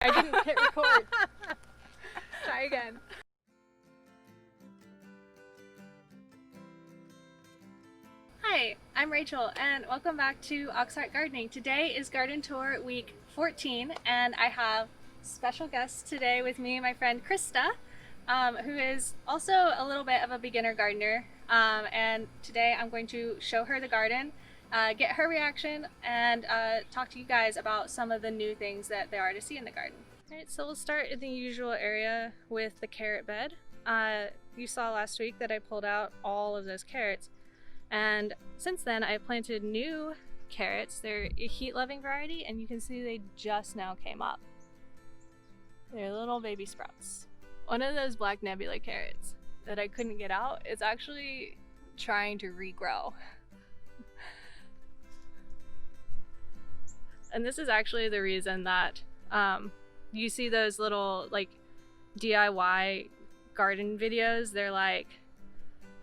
I didn't hit record. Try again. Hi, I'm Rachel and welcome back to Auxhart Gardening. Today is garden tour week 14 and I have special guests today with me, my friend Christa, who is also a little bit of a beginner gardener. And today I'm going to show her the garden, get her reaction, and talk to you guys about some of the new things that there are to see in the garden. Alright, so we'll start in the usual area with the carrot bed. You saw last week that I pulled out all of those carrots, and since then I planted new carrots. They're a heat-loving variety, and you can see they just now came up. They're little baby sprouts. One of those black nebula carrots that I couldn't get out is actually trying to regrow. And this is actually the reason that you see those little like DIY garden videos. They're like,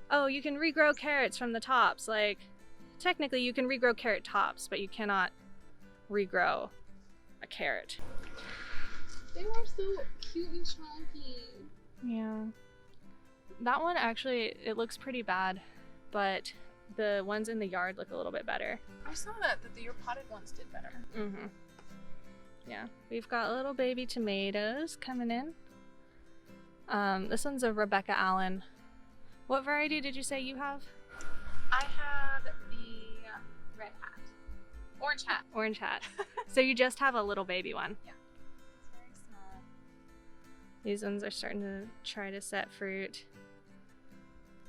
oh, you can regrow carrots from the tops. Like, technically you can regrow carrot tops, but you cannot regrow a carrot. They were so cute and chunky. Yeah. That one actually, it looks pretty bad, but the ones in the yard look a little bit better. I saw that your potted ones did better. Mm-hmm. Yeah, we've got little baby tomatoes coming in. This one's a Rebecca Allen. What variety did you say you have? I have the red hat. Orange hat. Orange hat. So you just have a little baby one. Yeah. It's very small. These ones are starting to try to set fruit.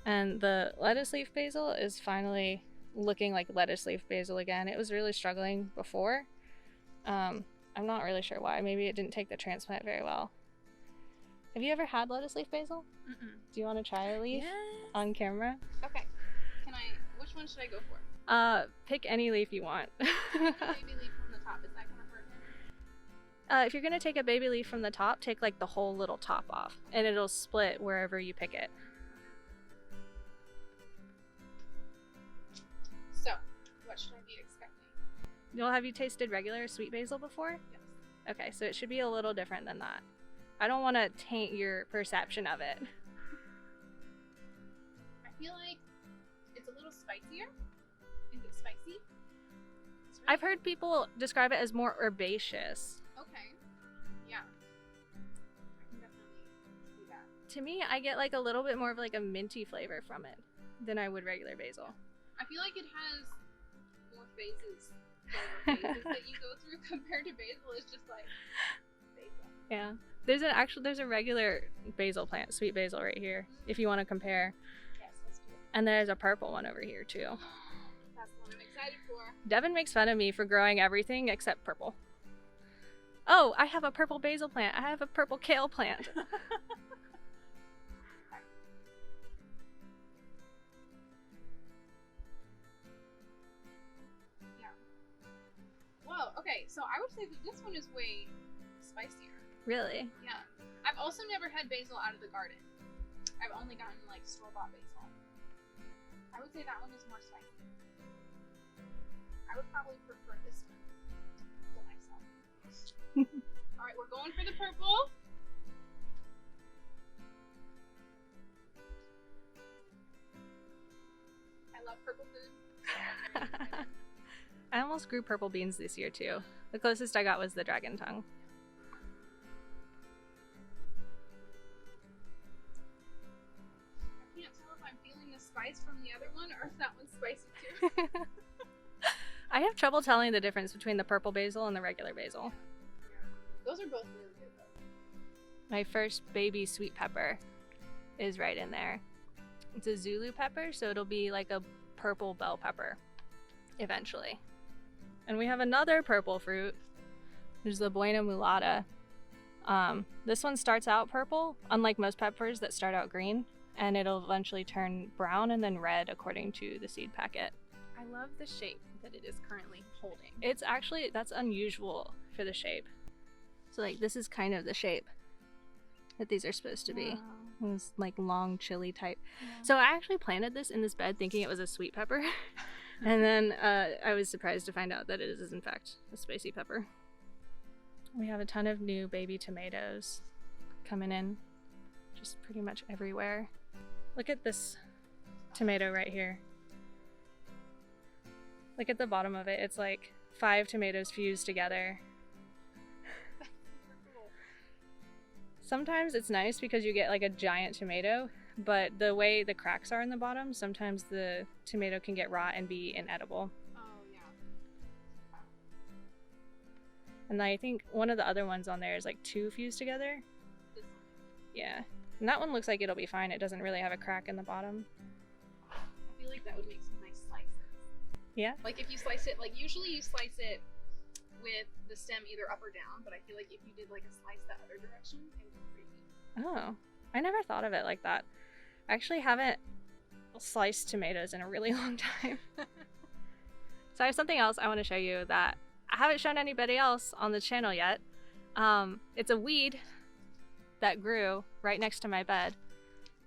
And the lettuce leaf basil is finally looking like lettuce leaf basil again. It was really struggling before. I'm not really sure why. Maybe it didn't take the transplant very well. Have you ever had lettuce leaf basil? Mm-mm. Do you want to try a leaf Yes. on camera? Okay. Which one should I go for? Pick any leaf you want. Baby leaf from the top. Is that gonna hurt him? If you're gonna take a baby leaf from the top, take like the whole little top off, and it'll split wherever you pick it. So, what should I be expecting? Well, have you tasted regular sweet basil before? Yes. Okay, so it should be a little different than that. I don't want to taint your perception of it. I feel like it's a little spicier. Is it spicy? I've heard people describe it as more herbaceous. Okay. Yeah. I can definitely see that. To me, I get like a little bit more of like a minty flavor from it than I would regular basil. I feel like it has more phases that you go through compared to basil. It's just like basil. Yeah. There's a regular basil plant, sweet basil right here, if you want to compare. Yes, let's do it. And there's a purple one over here too. That's the one I'm excited for. Devin makes fun of me for growing everything except purple. Oh, I have a purple basil plant. I have a purple kale plant. Yeah. Whoa, okay, so I would say that this one is way spicier. Really? Yeah. I've also never had basil out of the garden. I've only gotten like store-bought basil. I would say that one is more spicy. I would probably prefer this one to myself. Alright, we're going for the purple. I love purple food. I almost grew purple beans this year too. The closest I got was the dragon tongue. I can't tell if I'm feeling the spice from the other one or if that one's spicy too. I have trouble telling the difference between the purple basil and the regular basil. Those are both really good though. My first baby sweet pepper is right in there. It's a Zulu pepper, so it'll be like a purple bell pepper eventually. And we have another purple fruit. There's the Buena Mulata. This one starts out purple, unlike most peppers that start out green, and it'll eventually turn brown and then red according to the seed packet. I love the shape that it is currently holding. It's actually, that's unusual for the shape. So like this is kind of the shape that these are supposed to be. Wow. This like long chili type. Yeah. So I actually planted this in this bed thinking it was a sweet pepper. And then I was surprised to find out that it is in fact a spicy pepper. We have a ton of new baby tomatoes coming in, just pretty much everywhere. Look at this tomato right here. Look at the bottom of it. It's like 5 tomatoes fused together. Sometimes it's nice because you get like a giant tomato, but the way the cracks are in the bottom, sometimes the tomato can get raw and be inedible. Oh, yeah. And I think one of the other ones on there is like 2 fused together. This one. Yeah. And that one looks like it'll be fine. It doesn't really have a crack in the bottom. I feel like that would make some nice slices. Yeah? Like if you slice it, like usually you slice it with the stem either up or down, but I feel like if you did like a slice that other direction, it would be pretty neat. Oh, I never thought of it like that. I actually haven't sliced tomatoes in a really long time. So I have something else I want to show you that I haven't shown anybody else on the channel yet. It's a weed that grew right next to my bed,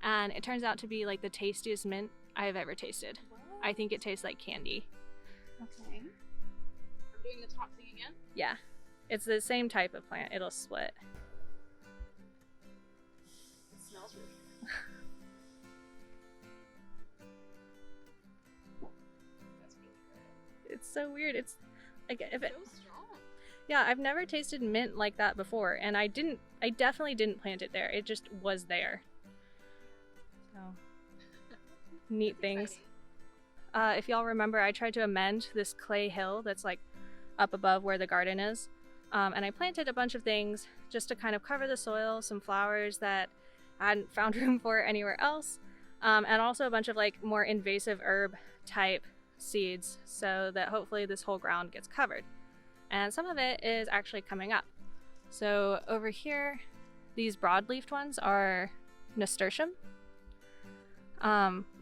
and it turns out to be like the tastiest mint I have ever tasted. What? I think it tastes like candy. Okay. I'm doing the top thing again? Yeah, it's the same type of plant. It'll split. It smells really good. That's really good. It's so weird. It's like if it, So strong. yeah, I've never tasted mint like that before, and I definitely didn't plant it there. It just was there. So neat That's things. exciting. If y'all remember, I tried to amend this clay hill that's like up above where the garden is. And I planted a bunch of things just to kind of cover the soil, some flowers that I hadn't found room for anywhere else, and also a bunch of like more invasive herb type seeds so that hopefully this whole ground gets covered. And some of it is actually coming up. So over here, these broad-leafed ones are nasturtium.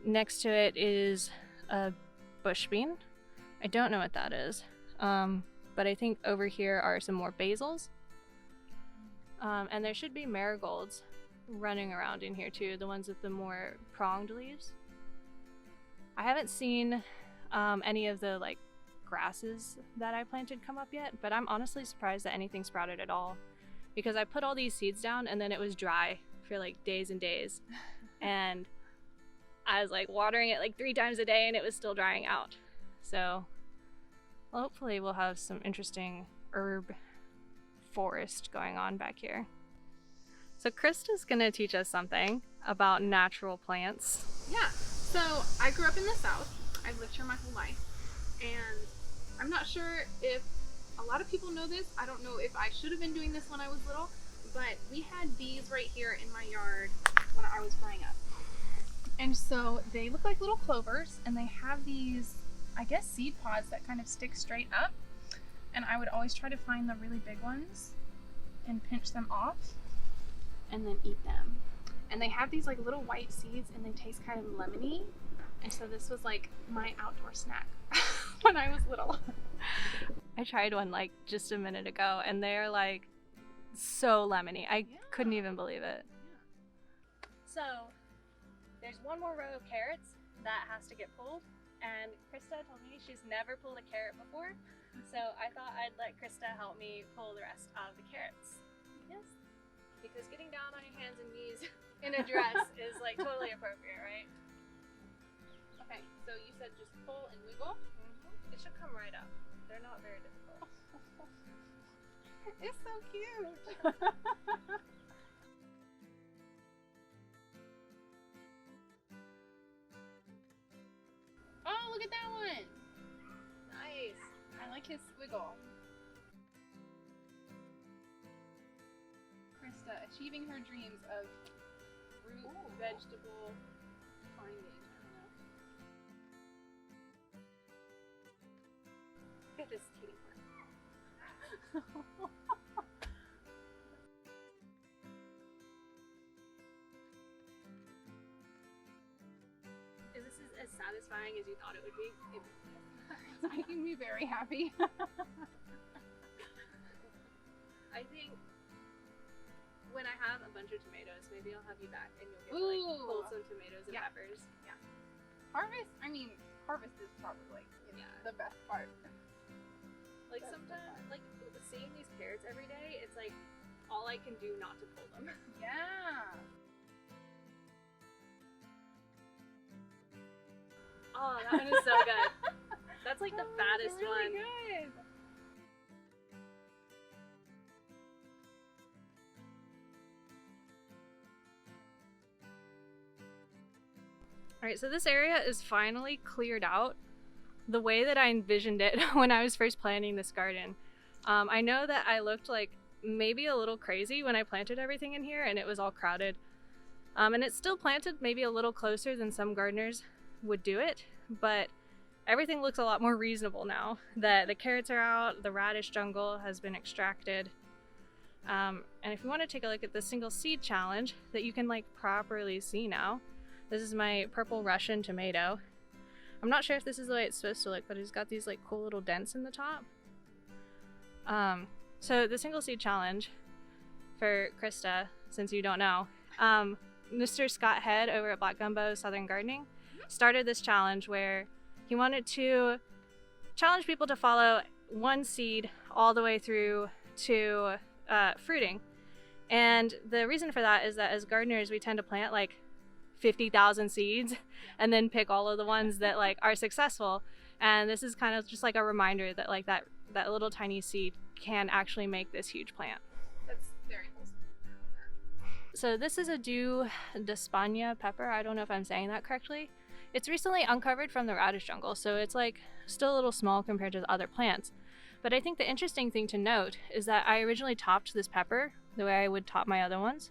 Next to it is a bush bean. I don't know what that is. But I think over here are some more basils. And there should be marigolds running around in here too, the ones with the more pronged leaves. I haven't seen any of the like grasses that I planted come up yet, but I'm honestly surprised that anything sprouted at all, because I put all these seeds down and then it was dry for like days and days. And I was like watering it like 3 times a day and it was still drying out. So well, hopefully we'll have some interesting herb forest going on back here. So Christa's gonna teach us something about natural plants. Yeah, so I grew up in the South. I've lived here my whole life, and I'm not sure if a lot of people know this. I don't know if I should have been doing this when I was little, but we had these right here in my yard when I was growing up. And so they look like little clovers, and they have these, I guess, seed pods that kind of stick straight up. And I would always try to find the really big ones and pinch them off and then eat them. And they have these like little white seeds, and they taste kind of lemony. And so this was like my outdoor snack when I was little. I tried one like just a minute ago and they're like so lemony. I couldn't even believe it. So there's one more row of carrots that has to get pulled, and Christa told me she's never pulled a carrot before, so I thought I'd let Christa help me pull the rest of the carrots. Yes, because getting down on your hands and knees in a dress is like totally appropriate, right? Okay, so you said just pull and wiggle? Mm-hmm. It should come right up. They're not very difficult. It's so cute. Oh, look at that one. Nice. I like his squiggle. Christa achieving her dreams of fruit, vegetable finding. Look at this kitty one. Is this as satisfying as you thought it would be? It's making me very happy. I think when I have a bunch of tomatoes, maybe I'll have you back and you'll get to like pull some tomatoes and peppers. Yeah. Harvest is probably like the best part. Like That's sometimes, like seeing these carrots every day, it's like all I can do not to pull them. Yeah. Oh, that one is so good. That's like the fattest really one. Good. Alright, so this area is finally cleared out the way that I envisioned it when I was first planting this garden. I know that I looked like maybe a little crazy when I planted everything in here and it was all crowded. And it's still planted maybe a little closer than some gardeners would do it, but everything looks a lot more reasonable now. The carrots are out, the radish jungle has been extracted. And if you want to take a look at the single seed challenge that you can like properly see now, this is my purple Russian tomato. I'm not sure if this is the way it's supposed to look, but it's got these like cool little dents in the top. So the single seed challenge for Christa, since you don't know, Mr. Scott Head over at Black Gumbo Southern Gardening started this challenge where he wanted to challenge people to follow one seed all the way through to fruiting. And the reason for that is that as gardeners, we tend to plant like 50,000 seeds and then pick all of the ones that like are successful. And this is kind of just like a reminder that like that little tiny seed can actually make this huge plant. That's very wholesome. So this is a Zulu pepper. I don't know if I'm saying that correctly. It's recently uncovered from the radish jungle, so it's like still a little small compared to the other plants. But I think the interesting thing to note is that I originally topped this pepper the way I would top my other ones,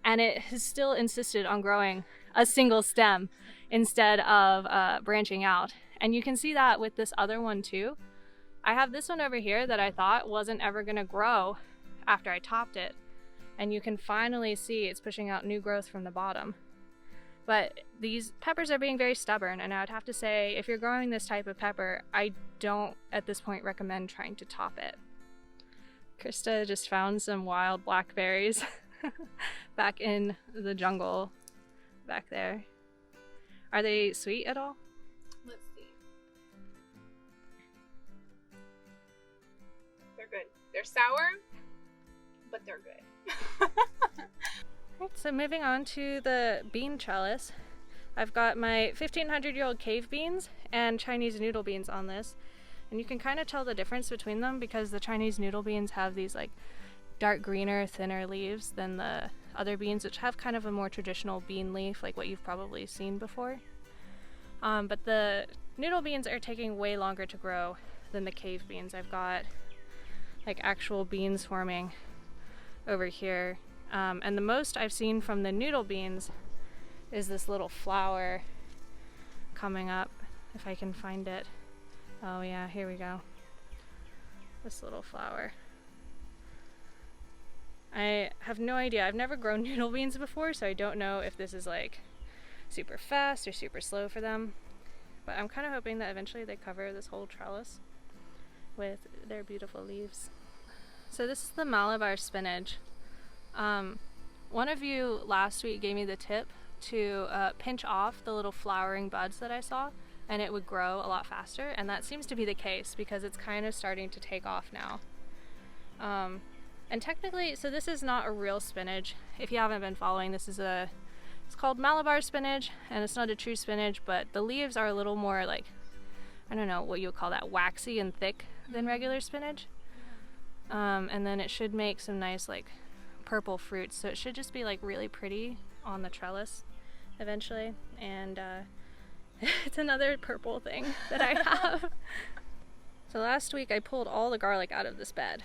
and it has still insisted on growing a single stem instead of branching out. And you can see that with this other one too. I have this one over here that I thought wasn't ever gonna grow after I topped it. And you can finally see it's pushing out new growth from the bottom. But these peppers are being very stubborn, and I would have to say, if you're growing this type of pepper, I don't at this point recommend trying to top it. Christa just found some wild blackberries back in the jungle back there. Are they sweet at all? Let's see. They're good. They're sour, but they're good. Right, so moving on to the bean trellis. I've got my 1500-year-old cave beans and Chinese noodle beans on this. And you can kind of tell the difference between them because the Chinese noodle beans have these like dark greener, thinner leaves than the other beans, which have kind of a more traditional bean leaf, like what you've probably seen before. But the noodle beans are taking way longer to grow than the cave beans. I've got like actual beans forming over here. And the most I've seen from the noodle beans is this little flower coming up, if I can find it. Oh yeah, here we go. This little flower. I have no idea. I've never grown noodle beans before, so I don't know if this is like super fast or super slow for them. But I'm kind of hoping that eventually they cover this whole trellis with their beautiful leaves. So this is the Malabar spinach. One of you last week gave me the tip to pinch off the little flowering buds that I saw, and it would grow a lot faster, and that seems to be the case because it's kind of starting to take off now. And technically, so this is not a real spinach. If you haven't been following, it's called Malabar spinach, and it's not a true spinach, but the leaves are a little more like, I don't know what you would call that, waxy and thick than regular spinach. And then it should make some nice like purple fruits, so it should just be like really pretty on the trellis eventually. And it's another purple thing that I have. So last week I pulled all the garlic out of this bed,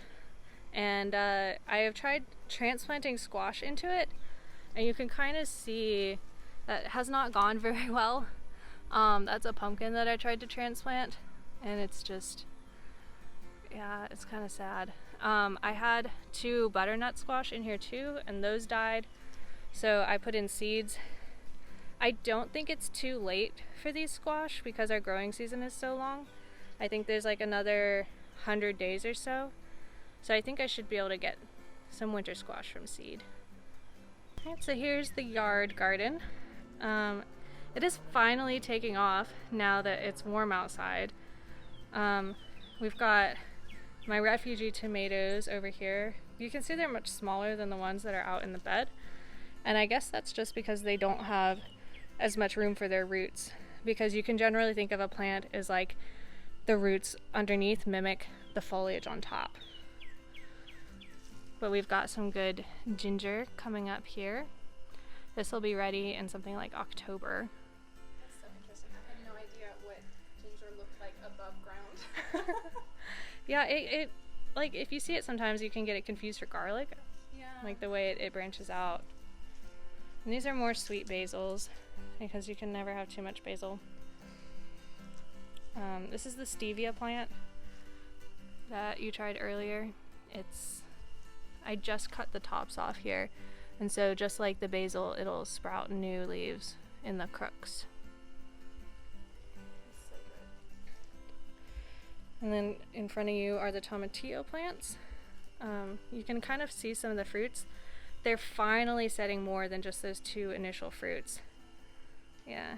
and I have tried transplanting squash into it, and you can kind of see that it has not gone very well. That's a pumpkin that I tried to transplant, and it's just, yeah, it's kind of sad. I had 2 butternut squash in here too, and those died, so I put in seeds. I don't think it's too late for these squash because our growing season is so long. I think there's like another 100 days or so, so I think I should be able to get some winter squash from seed. Alright, so here's the yard garden. It is finally taking off now that it's warm outside. We've got my refugee tomatoes over here, you can see they're much smaller than the ones that are out in the bed. And I guess that's just because they don't have as much room for their roots. Because you can generally think of a plant as like the roots underneath mimic the foliage on top. But we've got some good ginger coming up here. This will be ready in something like October. That's so interesting. I had no idea what ginger looked like above ground. Yeah, it like if you see it sometimes you can get it confused for garlic. Yeah. Like the way it branches out. And these are more sweet basils because you can never have too much basil. This is the Stevia plant that you tried earlier. I just cut the tops off here, and so just like the basil, it'll sprout new leaves in the crooks. That's so good. And then in front of you are the Tomatillo plants. You can kind of see some of the fruits. They're finally setting more than just those 2 initial fruits. Yeah.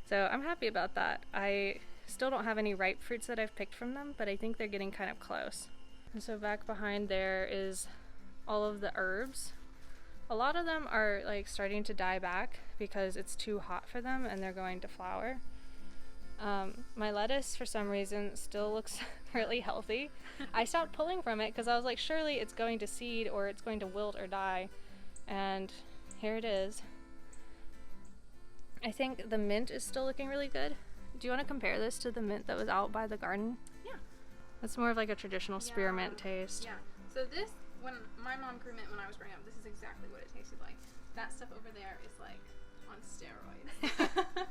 So I'm happy about that. I still don't have any ripe fruits that I've picked from them, but I think they're getting kind of close. And so back behind there is all of the herbs. A lot of them are like starting to die back because it's too hot for them and they're going to flower. My lettuce, for some reason, still looks really healthy. I stopped pulling from it because I was like, surely it's going to seed or it's going to wilt or die. And here it is. I think the mint is still looking really good. Do you want to compare this to the mint that was out by the garden? Yeah. It's more of like a traditional spearmint taste. Yeah. So this, when my mom grew mint when I was growing up, this is exactly what it tasted like. That stuff over there is like on steroids.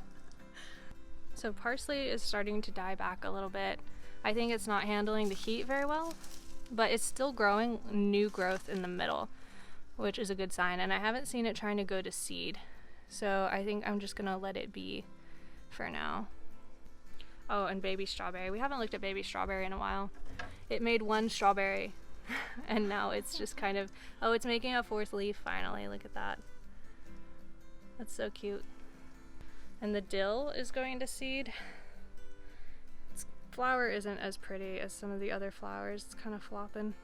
So parsley is starting to die back a little bit. I think it's not handling the heat very well, but it's still growing new growth in the middle, which is a good sign. And I haven't seen it trying to go to seed. So I think I'm just gonna let it be for now. Oh, and baby strawberry. We haven't looked at baby strawberry in a while. It made 1 strawberry and now it's just kind of, oh, it's making a 4th leaf finally. Look at that. That's so cute. And the dill is going to seed. Its flower isn't as pretty as some of the other flowers. It's kind of flopping.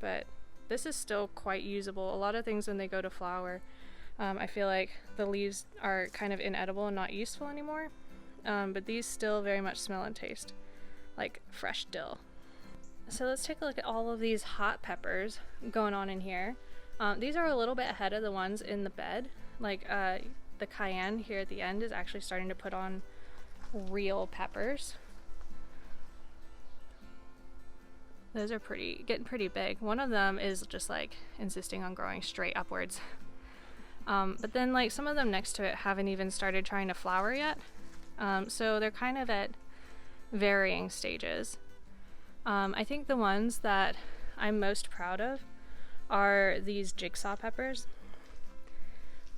But this is still quite usable. A lot of things when they go to flower, I feel like the leaves are kind of inedible and not useful anymore. But these still very much smell and taste like fresh dill. So let's take a look at all of these hot peppers going on in here. These are a little bit ahead of the ones in the bed. Like the cayenne here at the end is actually starting to put on real peppers. Those are getting pretty big. One of them is just like insisting on growing straight upwards. But then like some of them next to it haven't even started trying to flower yet. So they're kind of at varying stages. I think the ones that I'm most proud of are these Jigsaw Peppers.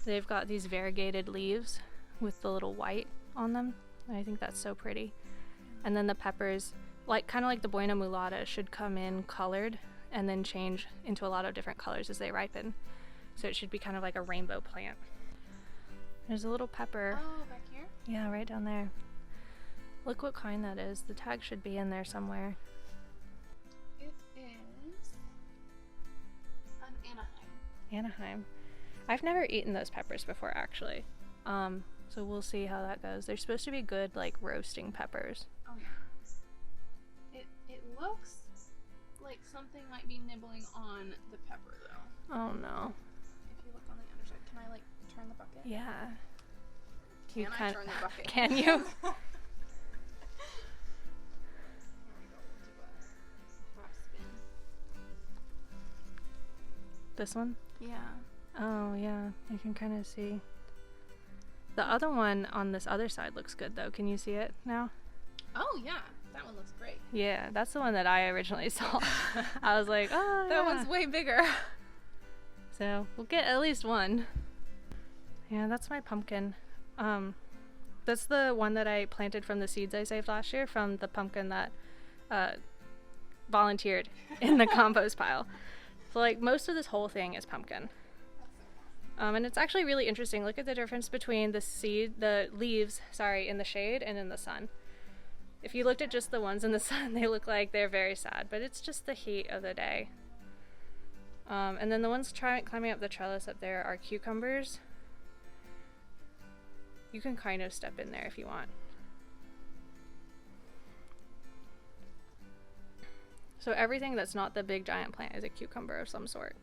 They've got these variegated leaves with the little white on them. I think that's so pretty. And then the peppers, like kind of like the Buena Mulata, should come in colored and then change into a lot of different colors as they ripen. So it should be kind of like a rainbow plant. There's a little pepper. Oh, back here? Yeah, right down there. Look what kind that is. The tag should be in there somewhere. It is an Anaheim. Anaheim. I've never eaten those peppers before, actually. So we'll see how that goes. They're supposed to be good, like, roasting peppers. Oh, yeah. It looks like something might be nibbling on the pepper, though. Oh, no. If you look on the other side, can I, like, turn the bucket? Yeah. Can I turn the bucket? Can you? There we go. We'll do a half spin. This one? Yeah. Oh, yeah. I can kind of see. The other one on this other side looks good, though. Can you see it now? Oh, yeah. That one looks great. Yeah, that's the one that I originally saw. I was like, oh, That yeah. one's way bigger. So we'll get at least one. Yeah, that's my pumpkin. That's the one that I planted from the seeds I saved last year from the pumpkin that volunteered in the compost pile. So like most of this whole thing is pumpkin. And it's actually really interesting. Look at the difference between the leaves, in the shade and in the sun. If you looked at just the ones in the sun, they look like they're very sad, but it's just the heat of the day. And then the ones climbing up the trellis up there are cucumbers. You can kind of step in there if you want. So everything that's not the big giant plant is a cucumber of some sort.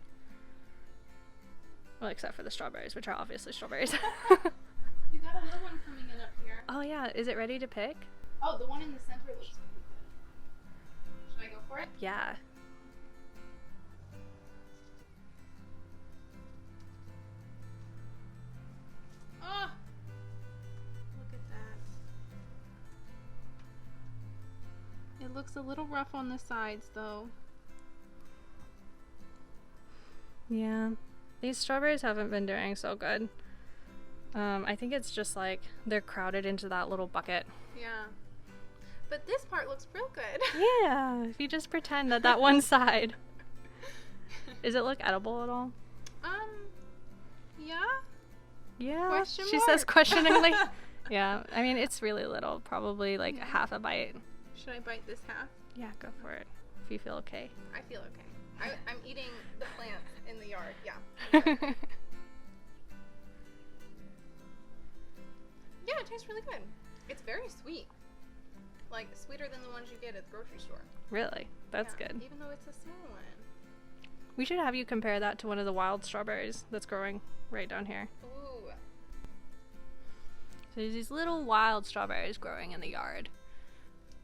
Well, except for the strawberries, which are obviously strawberries. You got a little one coming in up here. Oh yeah, is it ready to pick? Oh, the one in the center looks pretty good. Should I go for it? Yeah. Oh! Look at that. It looks a little rough on the sides, though. Yeah. These strawberries haven't been doing so good. I think it's just like they're crowded into that little bucket. Yeah. But this part looks real good. Yeah, if you just pretend that one side. Does it look edible at all? Yeah. Yeah. Question She mark. says questioningly. Yeah, I mean, it's really little, probably like half a bite. Should I bite this half? Yeah, go for it, if you feel okay. I feel okay. I'm eating the plants in the yard, yeah. Yeah, it tastes really good. It's very sweet. Like, sweeter than the ones you get at the grocery store. Really? That's Yeah, good. Even though it's a small one. We should have you compare that to one of the wild strawberries that's growing right down here. Ooh. So there's these little wild strawberries growing in the yard.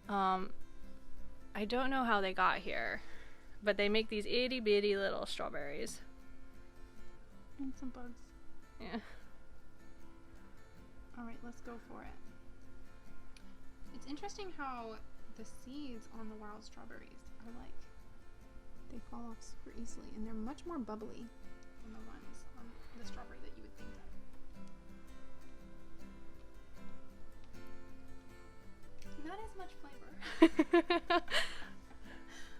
I don't know how they got here, but they make these itty bitty little strawberries. And some bugs. Yeah. Alright, let's go for it. It's interesting how the seeds on the wild strawberries are like, they fall off super easily, and they're much more bubbly than the ones on the strawberry that you would think of. Not as much flavor.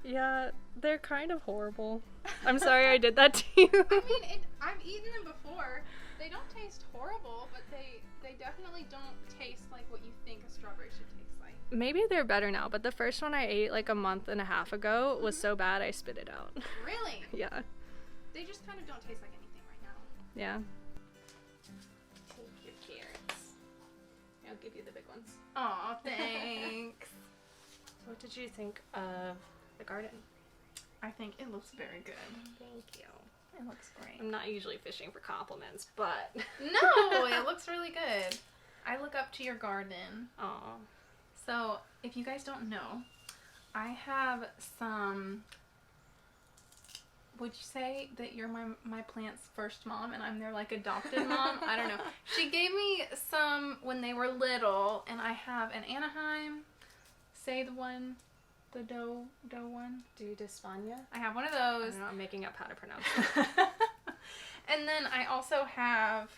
Yeah, they're kind of horrible. I'm sorry I did that to you. I mean, I've eaten them before. They don't taste horrible, but they definitely don't taste like what you think a strawberry should taste like. Maybe they're better now, but the first one I ate like a month and a half ago was so bad I spit it out. Really? Yeah. They just kind of don't taste like anything right now. Yeah. Take your carrots. I'll give you the big ones. Aw, thanks. What did you think of the garden? I think it looks very good. Thank you. It looks great. I'm not usually fishing for compliments, but... No, it looks really good. I look up to your garden. Aw. So, if you guys don't know, I have some... Would you say that you're my plant's first mom and I'm their like adopted mom? I don't know. She gave me some when they were little, and I have an Anaheim. Say the one, the dough one. Do d'Espagne? I have one of I those. don't know, I'm making up how to pronounce it. And then I also have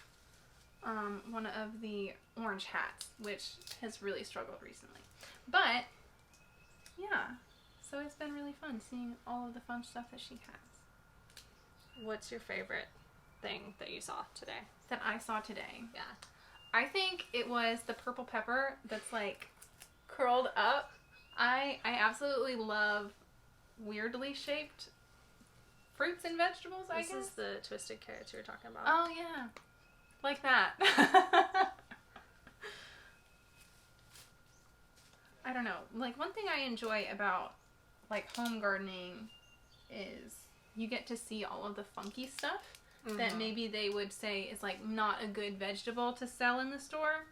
one of the orange hats, which has really struggled recently. But, yeah. So it's been really fun seeing all of the fun stuff that she has. What's your favorite thing that you saw today? That I saw today. Yeah. I think it was the purple pepper that's like curled up. I absolutely love weirdly shaped fruits and vegetables, I guess. This is the twisted carrots you were talking about. Oh, yeah. Like that. I don't know. Like, one thing I enjoy about, like, home gardening is you get to see all of the funky stuff that maybe they would say is, like, not a good vegetable to sell in the store.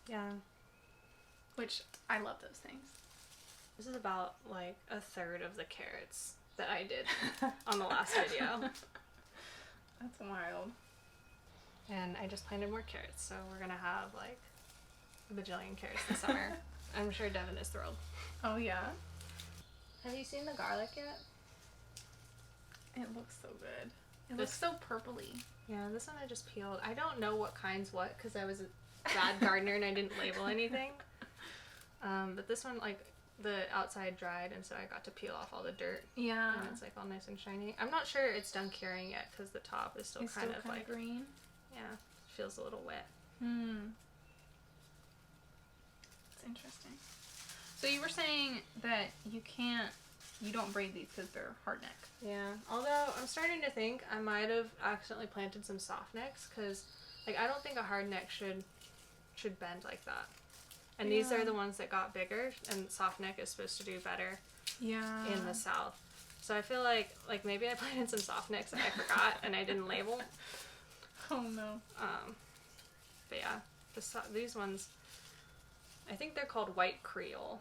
Yeah. Which, I love those things. This is about, like, a third of the carrots that I did on the last video. That's wild. And I just planted more carrots, so we're gonna have, like, a bajillion carrots this summer. I'm sure Devin is thrilled. Oh, yeah? Have you seen the garlic yet? It looks so good. It looks so purpley. Yeah, this one I just peeled. I don't know what kind's what because I was a bad gardener and I didn't label anything. But this one, like, the outside dried, and so I got to peel off all the dirt. Yeah. And it's, like, all nice and shiny. I'm not sure it's done curing yet because the top is still It's kind still of, kind like, of green. yeah, feels a little wet. Hmm. It's interesting. So you were saying that you don't braid these because they're hard neck. Yeah, although I'm starting to think I might have accidentally planted some soft necks because, like, I don't think a hard neck should bend like that. And these are the ones that got bigger, and soft neck is supposed to do better in the South. So I feel like maybe I planted some soft necks and I forgot and I didn't label. Oh no. But yeah, these ones, I think they're called white Creole.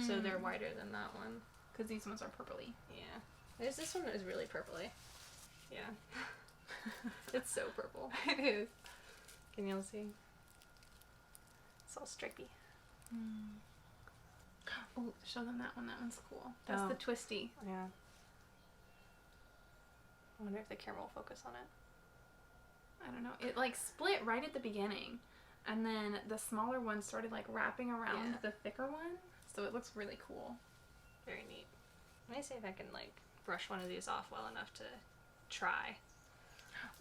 So they're whiter than that one. Because these ones are purpley. Yeah. This one is really purpley. Yeah. It's so purple. It is. Can you all see? It's all stripy. Oh, show them that one. That one's cool. That's the twisty. Yeah. I wonder if the camera will focus on it. I don't know. It like split right at the beginning. And then the smaller one started like wrapping around the thicker one. So it looks really cool. Very neat. Let me see if I can like brush one of these off well enough to try.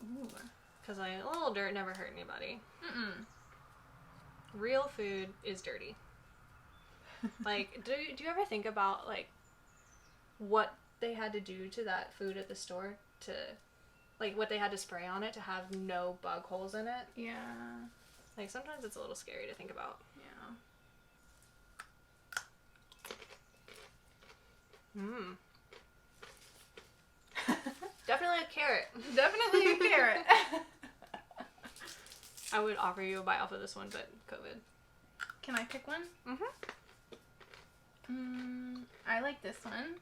Ooh. Because a little dirt never hurt anybody. Mm-mm. Real food is dirty. Like, do you ever think about like what they had to do to that food at the store to, like, what they had to spray on it to have no bug holes in it? Yeah. Like, sometimes it's a little scary to think about. Yeah. Definitely a carrot. Definitely a carrot. I would offer you a bite off of this one, but COVID. Can I pick one? I like this one.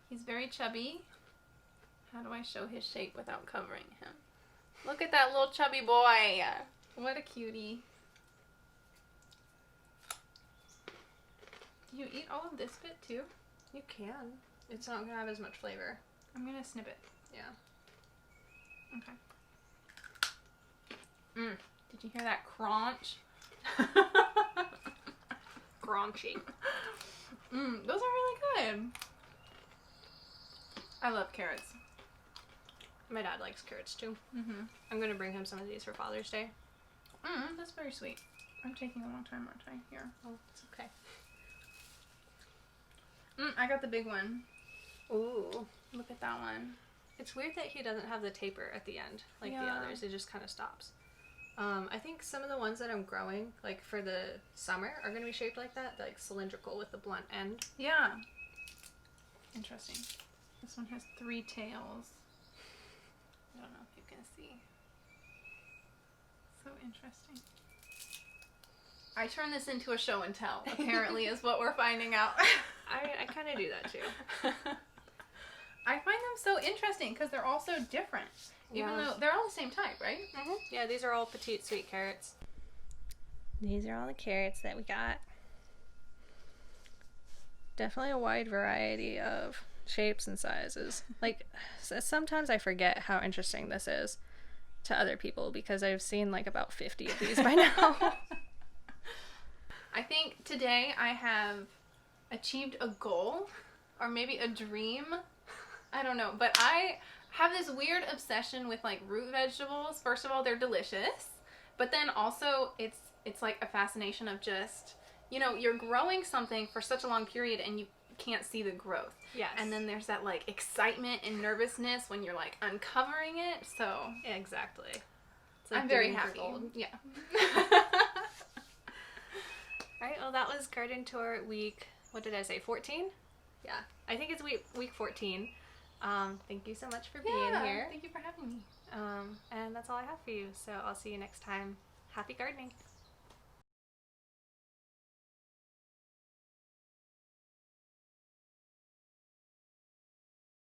He's very chubby. How do I show his shape without covering him? Look at that little chubby boy. What a cutie. Do you eat all of this bit too? You can. It's not gonna have as much flavor. I'm gonna snip it. Yeah. Okay. Did you hear that crunch? Crunchy. Those are really good. I love carrots. My dad likes carrots too. I'm gonna bring him some of these for Father's Day. That's very sweet. I'm taking a long time, aren't I? Here. Oh, it's okay. I got the big one. Ooh. Look at that one. It's weird that he doesn't have the taper at the end like the others. It just kind of stops. I think some of the ones that I'm growing, like for the summer, are going to be shaped like that, like cylindrical with the blunt end. Yeah. Interesting. This one has 3 tails. I don't know if you can see. So interesting. I turn this into a show and tell, apparently, is what we're finding out. I kind of do that too. I find them so interesting because they're all so different. Even though they're all the same type, right? Yeah, these are all petite sweet carrots. These are all the carrots that we got. Definitely a wide variety of shapes and sizes. Like, sometimes I forget how interesting this is to other people because I've seen like about 50 of these by now. I think today I have achieved a goal or maybe a dream. I don't know, but I have this weird obsession with like root vegetables. First of all, they're delicious, but then also it's like a fascination of just, you know, you're growing something for such a long period and you can't see the growth. Yes. And And then there's that like excitement and nervousness when you're like uncovering it. So yeah, exactly. It's like I'm very digging for happy. gold. Yeah. All right, well, that was garden tour week, what did I say, 14? Yeah, I think it's week 14. Thank you so much for being here. Thank you for having me. And that's all I have for you. So I'll see you next time. Happy gardening.